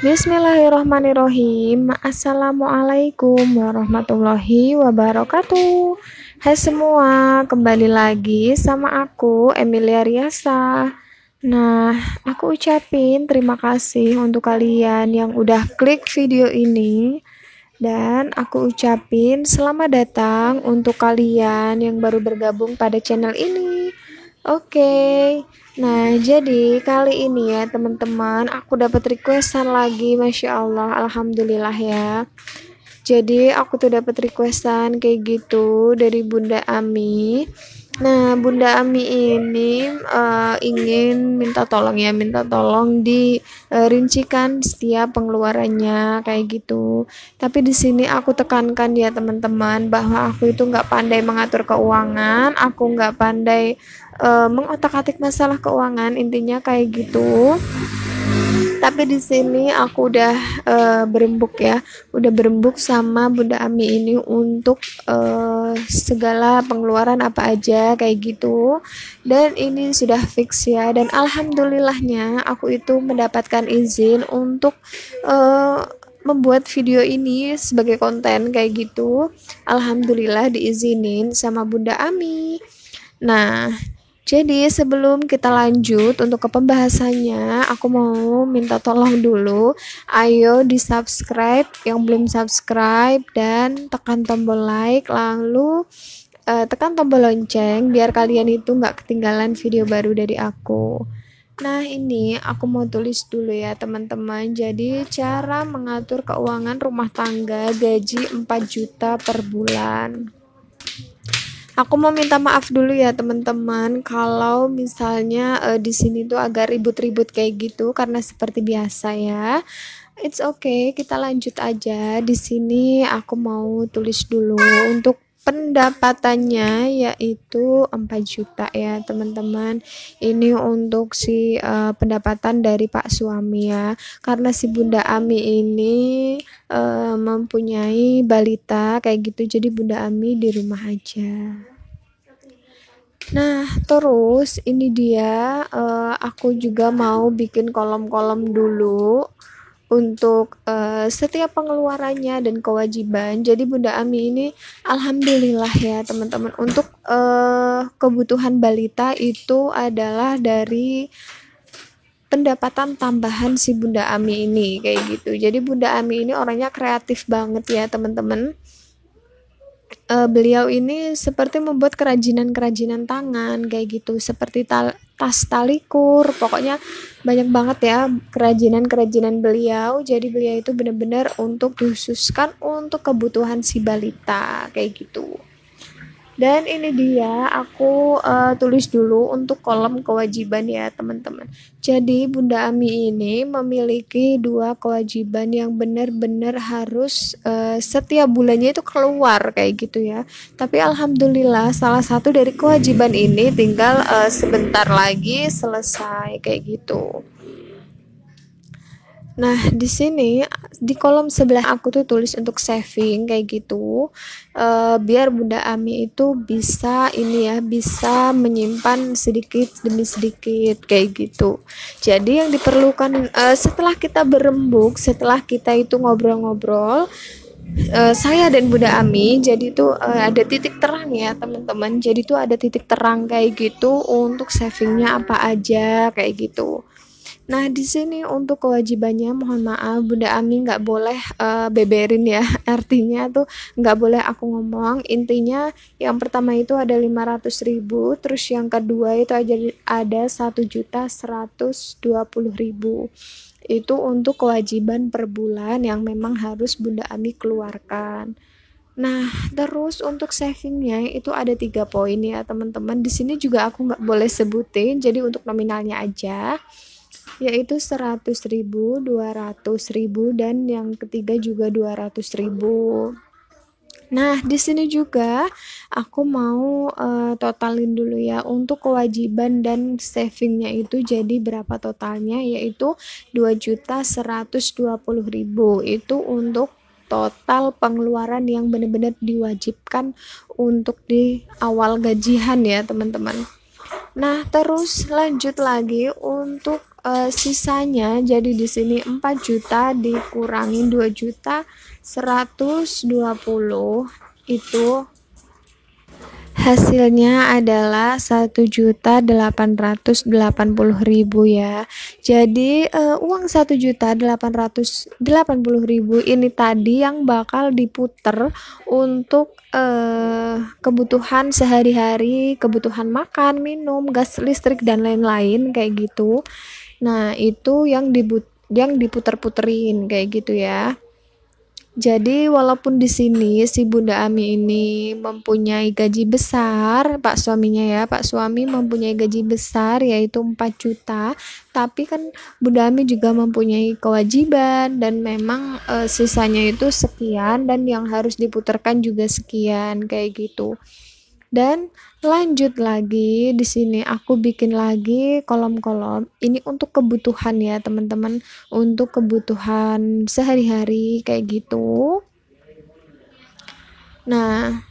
Bismillahirrahmanirrahim. Assalamualaikum warahmatullahi wabarakatuh. Hai semua, kembali lagi sama aku Emilia Riasa. Nah, aku ucapin terima kasih untuk kalian yang udah klik video ini. Dan aku ucapin selamat datang untuk kalian yang baru bergabung pada channel ini. Oke, nah jadi kali ini ya teman-teman, aku dapat requestan lagi, Masya Allah, Alhamdulillah ya. Jadi aku tuh dapat requestan kayak gitu dari Bunda Ami. Nah, Bunda Ami ini ingin minta tolong dirincikan setiap pengeluarannya kayak gitu. Tapi di sini aku tekankan ya teman-teman bahwa aku itu nggak pandai mengatur keuangan, aku nggak pandai mengotak-atik masalah keuangan, intinya kayak gitu. Tapi di sini aku udah berembuk sama Bunda Ami ini untuk segala pengeluaran apa aja kayak gitu. Dan ini sudah fix ya. Dan alhamdulillahnya aku itu mendapatkan izin untuk membuat video ini sebagai konten kayak gitu. Alhamdulillah diizinin sama Bunda Ami. Nah, jadi sebelum kita lanjut untuk ke pembahasannya, aku mau minta tolong dulu, ayo di subscribe yang belum subscribe dan tekan tombol like, lalu tekan tombol lonceng biar kalian itu nggak ketinggalan video baru dari aku. Nah ini aku mau tulis dulu ya teman-teman. Jadi cara mengatur keuangan rumah tangga gaji 4 juta per bulan. Aku mau minta maaf dulu ya teman-teman kalau misalnya di sini tuh agak ribut-ribut kayak gitu karena seperti biasa ya. It's okay, kita lanjut aja. Di sini aku mau tulis dulu untuk pendapatannya yaitu 4 juta ya teman-teman. Ini untuk si pendapatan dari Pak suami ya. Karena si Bunda Ami ini mempunyai balita kayak gitu, jadi Bunda Ami di rumah aja. Nah terus ini dia aku juga mau bikin kolom-kolom dulu untuk setiap pengeluarannya dan kewajiban. Jadi Bunda Ami ini alhamdulillah ya teman-teman, untuk kebutuhan balita itu adalah dari pendapatan tambahan si Bunda Ami ini kayak gitu. Jadi Bunda Ami ini orangnya kreatif banget ya teman-teman. Beliau ini seperti membuat kerajinan-kerajinan tangan kayak gitu, seperti tas talikur, pokoknya banyak banget ya kerajinan-kerajinan beliau. Jadi beliau itu benar-benar untuk dikhususkan untuk kebutuhan si balita kayak gitu. Dan ini dia aku tulis dulu untuk kolom kewajiban ya teman-teman. Jadi Bunda Ami ini memiliki 2 kewajiban yang benar-benar harus setiap bulannya itu keluar kayak gitu ya. Tapi alhamdulillah salah satu dari kewajiban ini tinggal sebentar lagi selesai kayak gitu. Nah, di sini di kolom sebelah aku tuh tulis untuk saving kayak gitu. Biar Bunda Ami itu bisa bisa menyimpan sedikit demi sedikit kayak gitu. Jadi yang diperlukan setelah kita berembuk, setelah kita itu ngobrol-ngobrol, saya dan Bunda Ami, jadi tuh ada titik terang ya teman-teman. Jadi tuh ada titik terang kayak gitu untuk savingnya apa aja kayak gitu. Nah, di sini untuk kewajibannya, mohon maaf Bunda Ami nggak boleh beberin ya. Artinya tuh nggak boleh aku ngomong. Intinya yang pertama itu ada 500.000, terus yang kedua itu ada 1.120.000. Itu untuk kewajiban per bulan yang memang harus Bunda Ami keluarkan. Nah, terus untuk savingnya itu ada 3 poin ya teman-teman. Di sini juga aku nggak boleh sebutin, jadi untuk nominalnya aja, yaitu 100.000, 200.000, dan yang ketiga juga 200.000. Nah, di sini juga aku mau totalin dulu ya untuk kewajiban dan savingnya itu jadi berapa totalnya, yaitu 2.120.000. Itu untuk total pengeluaran yang benar-benar diwajibkan untuk di awal gajian ya teman-teman. Nah terus lanjut lagi untuk sisanya jadi di sini 4 juta dikurangi 2 juta 120 itu hasilnya adalah 1.880.000 ya. Jadi uang 1.880.000 ini tadi yang bakal diputer untuk kebutuhan sehari-hari, kebutuhan makan, minum, gas, listrik dan lain-lain kayak gitu. Nah, itu yang diputer-puterin kayak gitu ya. Jadi walaupun di sini si Bunda Ami ini mempunyai gaji besar, Pak suami mempunyai gaji besar yaitu 4 juta, tapi kan Bunda Ami juga mempunyai kewajiban dan memang sisanya itu sekian dan yang harus diputarkan juga sekian kayak gitu. Dan lanjut lagi di sini aku bikin lagi kolom-kolom ini untuk kebutuhan ya teman-teman, untuk kebutuhan sehari-hari kayak gitu. Nah,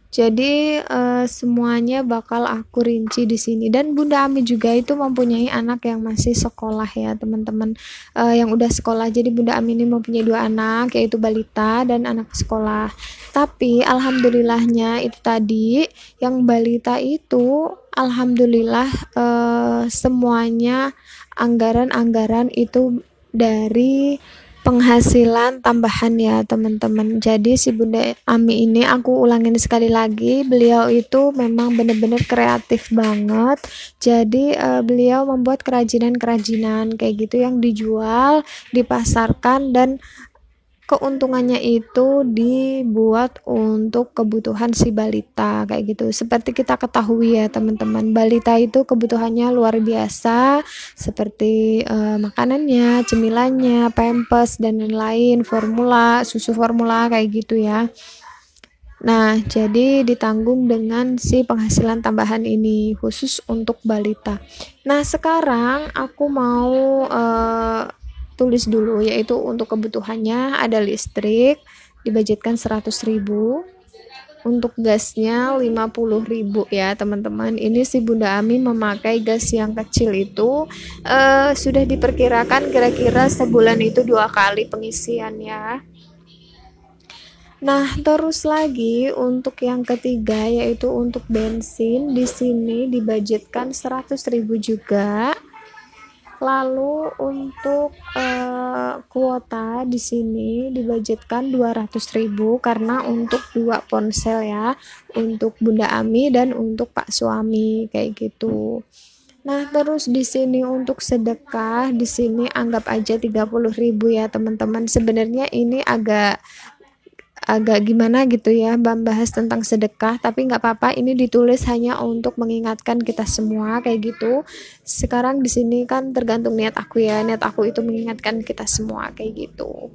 jadi semuanya bakal aku rinci di sini dan Bunda Ami juga itu mempunyai anak yang masih sekolah ya teman-teman, yang udah sekolah. Jadi Bunda Ami ini mempunyai 2 anak yaitu balita dan anak sekolah. Tapi alhamdulillahnya itu tadi yang balita itu alhamdulillah semuanya anggaran-anggaran itu dari penghasilan tambahan ya teman-teman. Jadi si Bunda Ami ini aku ulangin sekali lagi, beliau itu memang benar-benar kreatif banget. Jadi beliau membuat kerajinan-kerajinan kayak gitu yang dijual, dipasarkan dan keuntungannya itu dibuat untuk kebutuhan si balita kayak gitu. Seperti kita ketahui ya teman-teman, balita itu kebutuhannya luar biasa seperti makanannya, cemilannya, pampers dan lain-lain, formula, susu formula kayak gitu ya. Nah, jadi ditanggung dengan si penghasilan tambahan ini khusus untuk balita. Nah, sekarang aku mau tulis dulu yaitu untuk kebutuhannya ada listrik dibudgetkan 100.000, untuk gasnya 50.000 ya teman-teman. Ini si Bunda Ami memakai gas yang kecil itu sudah diperkirakan kira-kira sebulan itu 2 kali pengisian ya. Nah, terus lagi untuk yang ketiga yaitu untuk bensin di sini dibudgetkan 100.000 juga. Lalu untuk kuota di sini dibudgetkan 200.000 karena untuk 2 ponsel ya, untuk Bunda Ami dan untuk Pak suami kayak gitu. Nah, terus di sini untuk sedekah di sini anggap aja 30.000 ya teman-teman. Sebenarnya ini agak gimana gitu ya membahas tentang sedekah, tapi nggak apa-apa, ini ditulis hanya untuk mengingatkan kita semua kayak gitu. Sekarang di sini kan tergantung niat aku ya, niat aku itu mengingatkan kita semua kayak gitu.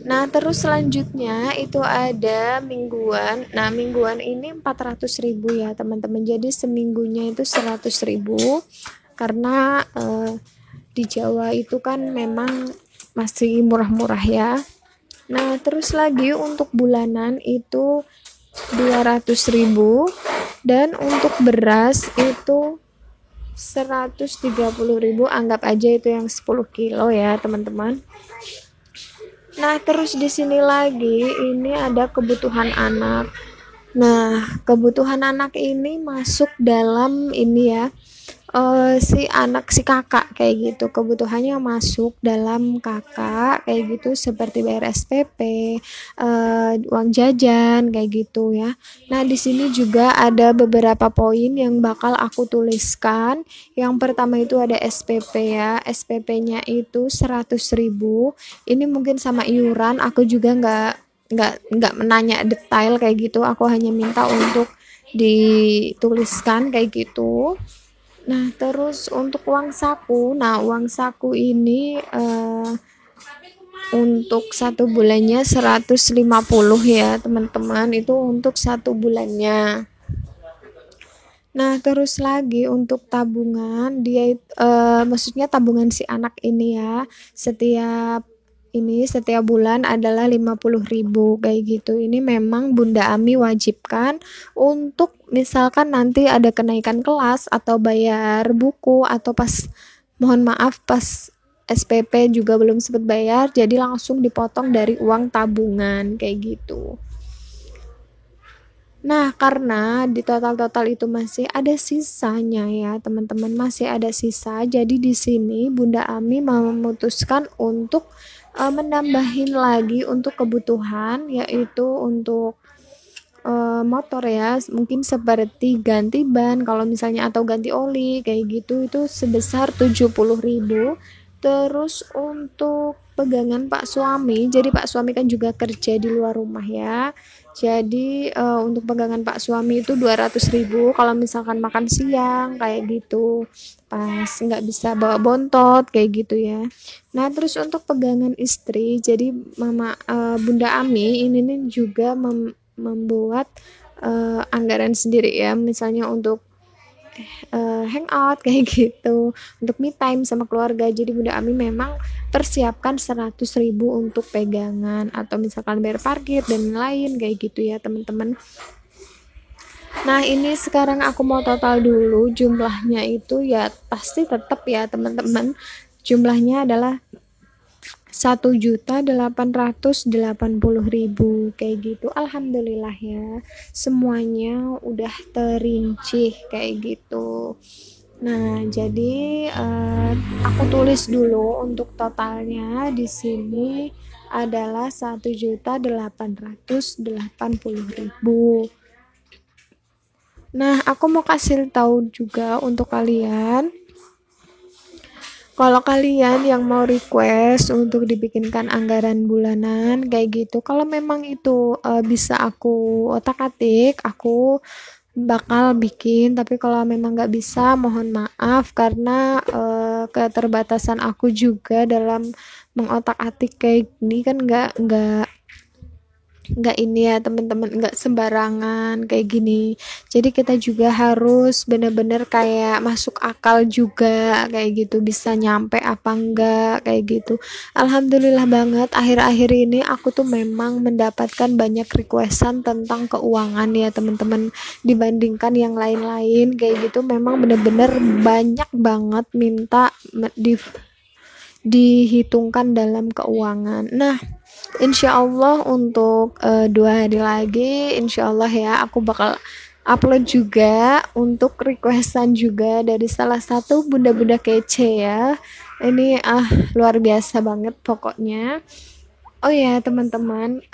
Nah, terus selanjutnya itu ada mingguan. Nah, mingguan ini 400.000 ya teman-teman, jadi seminggunya itu 100.000 karena di Jawa itu kan memang masih murah-murah ya. Nah, terus lagi untuk bulanan itu 200.000 dan untuk beras itu 130.000, anggap aja itu yang 10 kilo ya teman-teman. Nah, terus di sini lagi ini ada kebutuhan anak. Nah, kebutuhan anak ini masuk dalam ini ya, si kakak kayak gitu, kebutuhannya masuk dalam kakak kayak gitu seperti bayar SPP, uang jajan kayak gitu ya. Nah, di sini juga ada beberapa poin yang bakal aku tuliskan. Yang pertama itu ada SPP ya, SPP-nya itu 100.000. Ini mungkin sama iuran, aku juga nggak menanya detail kayak gitu, aku hanya minta untuk dituliskan kayak gitu. Nah, terus untuk uang saku, uang saku ini untuk 1 bulannya 150 ya teman-teman, itu untuk 1 bulannya. Nah, terus lagi untuk tabungan, dia maksudnya tabungan si anak ini ya, setiap bulan adalah 50.000 kayak gitu. Ini memang Bunda Ami wajibkan untuk misalkan nanti ada kenaikan kelas atau bayar buku atau pas mohon maaf pas SPP juga belum sempat bayar, jadi langsung dipotong dari uang tabungan kayak gitu. Nah, karena di total-total itu masih ada sisanya ya, teman-teman, masih ada sisa. Jadi di sini Bunda Ami memutuskan untuk menambahin lagi untuk kebutuhan, yaitu untuk motor ya, mungkin seperti ganti ban kalau misalnya atau ganti oli kayak gitu, itu sebesar 70.000. Terus untuk pegangan Pak suami, jadi Pak suami kan juga kerja di luar rumah ya, jadi untuk pegangan Pak suami itu 200.000 kalau misalkan makan siang kayak gitu, pas nggak bisa bawa bontot kayak gitu ya. Nah, terus untuk pegangan istri, jadi Bunda Ami ini nih juga membuat anggaran sendiri ya, misalnya untuk hangout kayak gitu, untuk me time sama keluarga. Jadi Bunda Ami memang persiapkan 100.000 untuk pegangan atau misalkan bayar parkir dan lain kayak gitu ya teman-teman. Nah, ini sekarang aku mau total dulu jumlahnya itu ya, pasti tetap ya teman-teman, jumlahnya adalah 1.880.000 kayak gitu. Alhamdulillah ya, semuanya udah terinci kayak gitu. Nah, jadi aku tulis dulu untuk totalnya di sini adalah 1.880.000. Nah, aku mau kasih tahu juga untuk kalian, kalau kalian yang mau request untuk dibikinkan anggaran bulanan kayak gitu, kalau memang itu bisa aku otak-atik, aku bakal bikin. Tapi kalau memang nggak bisa, mohon maaf karena keterbatasan aku juga dalam mengotak-atik kayak gini kan nggak ini ya teman-teman, nggak sembarangan kayak gini. Jadi kita juga harus bener-bener kayak masuk akal juga kayak gitu, bisa nyampe apa enggak kayak gitu. Alhamdulillah banget akhir-akhir ini aku tuh memang mendapatkan banyak requestan tentang keuangan ya teman-teman, dibandingkan yang lain-lain kayak gitu. Memang bener-bener banyak banget minta dihitungkan dalam keuangan. Nah, insya Allah untuk 2 hari lagi insya Allah ya, aku bakal upload juga untuk requestan juga dari salah satu bunda-bunda kece ya. Ini luar biasa banget pokoknya. Oh ya teman-teman,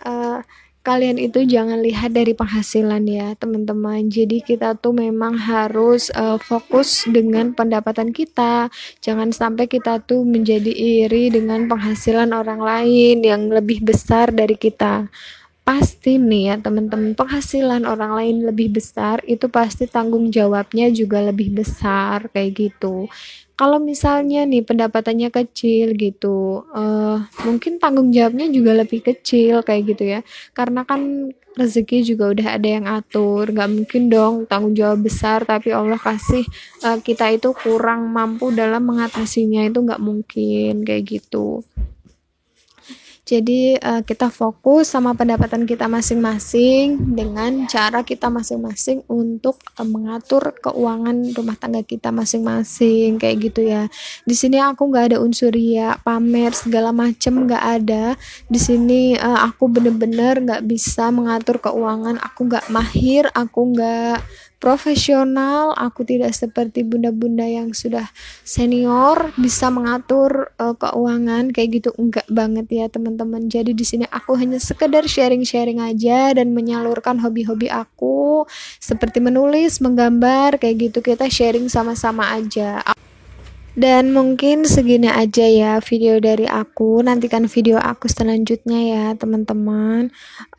kalian itu jangan lihat dari penghasilan ya teman-teman. Jadi kita tuh memang harus fokus dengan pendapatan kita. Jangan sampai kita tuh menjadi iri dengan penghasilan orang lain yang lebih besar dari kita. Pasti nih ya teman-teman, penghasilan orang lain lebih besar, itu pasti tanggung jawabnya juga lebih besar kayak gitu. Kalau misalnya nih pendapatannya kecil gitu, mungkin tanggung jawabnya juga lebih kecil kayak gitu ya, karena kan rezeki juga udah ada yang atur, nggak mungkin dong tanggung jawab besar tapi Allah kasih kita itu kurang mampu dalam mengatasinya, itu nggak mungkin kayak gitu. Jadi kita fokus sama pendapatan kita masing-masing dengan cara kita masing-masing untuk mengatur keuangan rumah tangga kita masing-masing kayak gitu ya. Di sini aku nggak ada unsur ria, pamer segala macem, nggak ada. Di sini aku bener-bener nggak bisa mengatur keuangan, aku nggak mahir, aku nggak profesional, aku tidak seperti bunda-bunda yang sudah senior bisa mengatur keuangan kayak gitu, enggak banget ya teman-teman. Jadi di sini aku hanya sekedar sharing-sharing aja dan menyalurkan hobi-hobi aku seperti menulis, menggambar kayak gitu, kita sharing sama-sama aja. Dan mungkin segini aja ya video dari aku. Nantikan video aku selanjutnya ya teman-teman.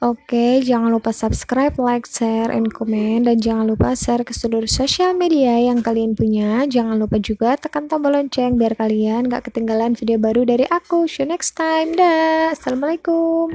Oke, jangan lupa subscribe, like, share, and comment. Dan jangan lupa share ke seluruh sosial media yang kalian punya. Jangan lupa juga tekan tombol lonceng biar kalian gak ketinggalan video baru dari aku. See you next time. Dah. Assalamualaikum.